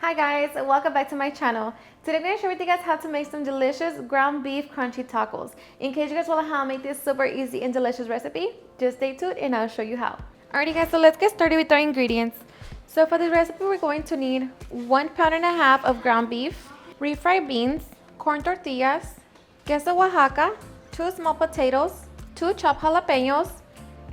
Hi guys, welcome back to my channel. Today I'm going to share with you guys how to make some delicious ground beef crunchy tacos. In case you guys want to know how to make this super easy and delicious recipe, just stay tuned and I'll show you how. Alrighty guys, so let's get started with our ingredients. So for this recipe we're going to need 1.5 pounds of ground beef, refried beans, corn tortillas, queso Oaxaca, 2 small potatoes, 2 chopped jalapenos,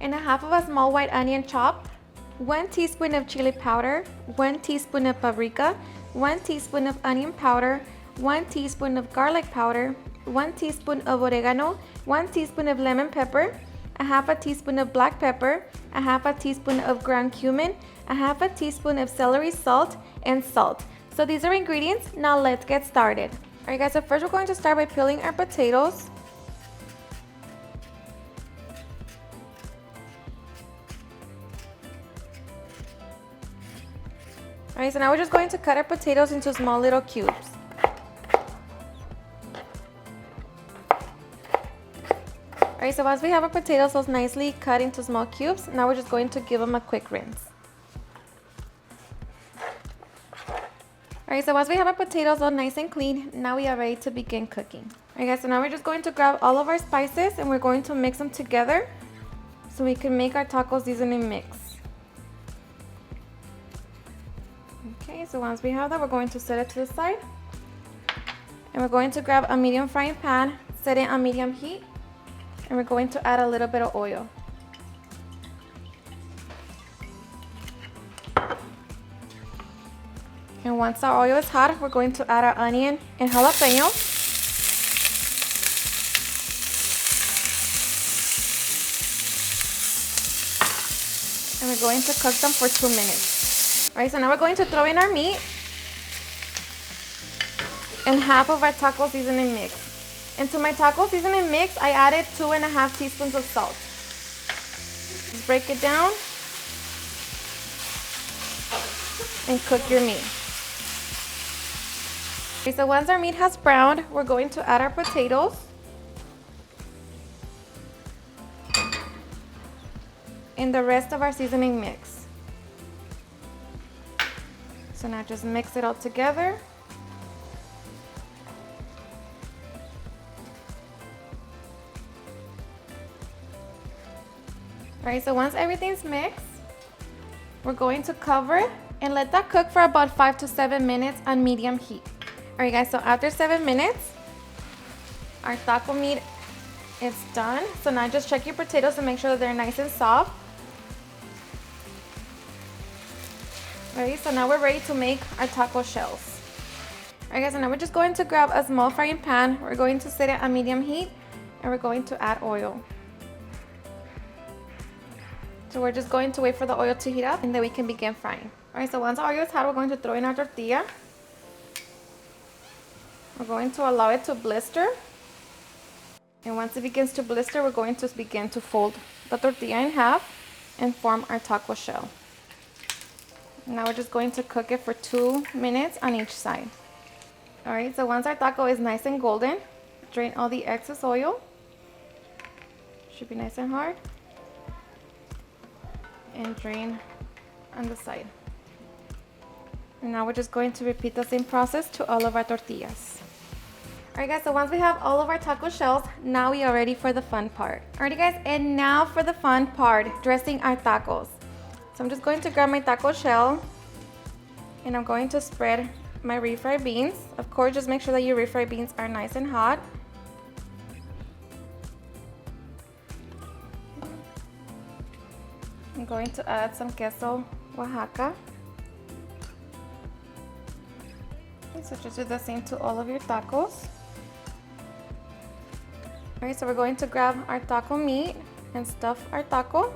and a half of a small white onion chopped, 1 teaspoon of chili powder, 1 teaspoon of paprika, 1 teaspoon of onion powder, 1 teaspoon of garlic powder, 1 teaspoon of oregano, 1 teaspoon of lemon pepper, a half a teaspoon of black pepper, a half a teaspoon of ground cumin, a half a teaspoon of celery salt, and salt. So these are ingredients. Now let's get started. Alright guys, so first we're going to start by peeling our potatoes. Alright, so now we're just going to cut our potatoes into small little cubes. Alright, so once we have our potatoes all nicely cut into small cubes, now we're just going to give them a quick rinse. Alright, so once we have our potatoes all nice and clean, now we are ready to begin cooking. Alright guys, so now we're just going to grab all of our spices and we're going to mix them together so we can make our taco seasoning mix. Okay, so once we have that, we're going to set it to the side. And we're going to grab a medium frying pan, set it on medium heat, and we're going to add a little bit of oil. And once our oil is hot, we're going to add our onion and jalapeno. And we're going to cook them for 2 minutes. Alright, so now we're going to throw in our meat and half of our taco seasoning mix. And to my taco seasoning mix, I added 2.5 teaspoons of salt. Just break it down and cook your meat. Okay, so once our meat has browned, we're going to add our potatoes. And the rest of our seasoning mix. So now just mix it all together. Alright, so once everything's mixed, we're going to cover it and let that cook for about 5 to 7 minutes on medium heat. Alright guys, so after 7 minutes, our taco meat is done. So now just check your potatoes to make sure that they're nice and soft. Alright, so now we're ready to make our taco shells. Alright guys, so now we're just going to grab a small frying pan. We're going to set it on medium heat and we're going to add oil. So we're just going to wait for the oil to heat up and then we can begin frying. Alright, so once our oil is hot, we're going to throw in our tortilla. We're going to allow it to blister. And once it begins to blister, we're going to begin to fold the tortilla in half and form our taco shell. Now we're just going to cook it for 2 minutes on each side. Alright, so once our taco is nice and golden, drain all the excess oil. Should be nice and hard. And drain on the side. And now we're just going to repeat the same process to all of our tortillas. Alright guys, so once we have all of our taco shells, now we are ready for the fun part. Alrighty guys, and now for the fun part, dressing our tacos. So I'm just going to grab my taco shell and I'm going to spread my refried beans. Of course, just make sure that your refried beans are nice and hot. I'm going to add some queso Oaxaca. Okay, so just do the same to all of your tacos. Alright, so we're going to grab our taco meat and stuff our taco.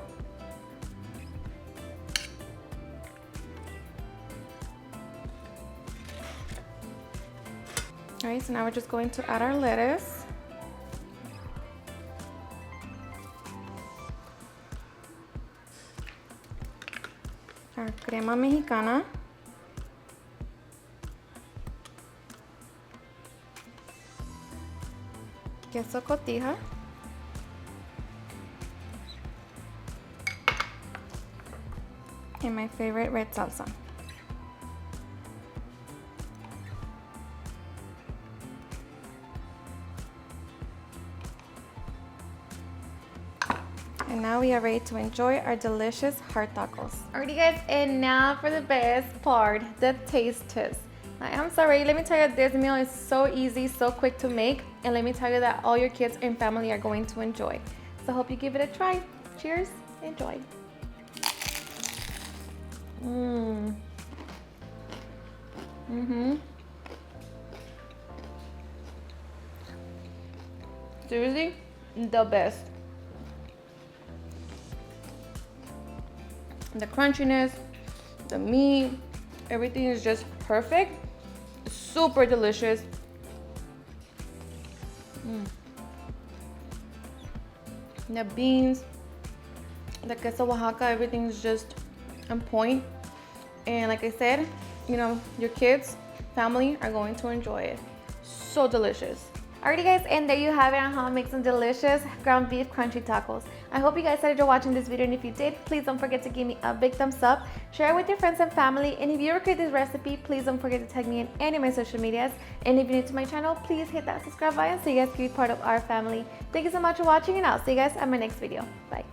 Alright, so now we're just going to add our lettuce. Our crema mexicana. Queso cotija. and my favorite red salsa. And now we are ready to enjoy our delicious heart tacos. Alrighty guys, and now for the best part, the taste test. I am sorry, let me tell you, this meal is so easy, so quick to make, and let me tell you that all your kids and family are going to enjoy. So I hope you give it a try. Cheers, enjoy. Seriously, the best. The crunchiness, the meat, everything is just perfect. Super delicious. The beans, the queso Oaxaca, everything is just on point. And like I said, you know, your kids, family are going to enjoy it. So delicious. Alrighty guys, and there you have it on how to make some delicious ground beef crunchy tacos. I hope you guys enjoyed watching this video, and if you did, please don't forget to give me a big thumbs up, share it with your friends and family, and if you ever create this recipe, please don't forget to tag me in any of my social medias. And if you're new to my channel, please hit that subscribe button so you guys can be part of our family. Thank you so much for watching, and I'll see you guys at my next video. Bye.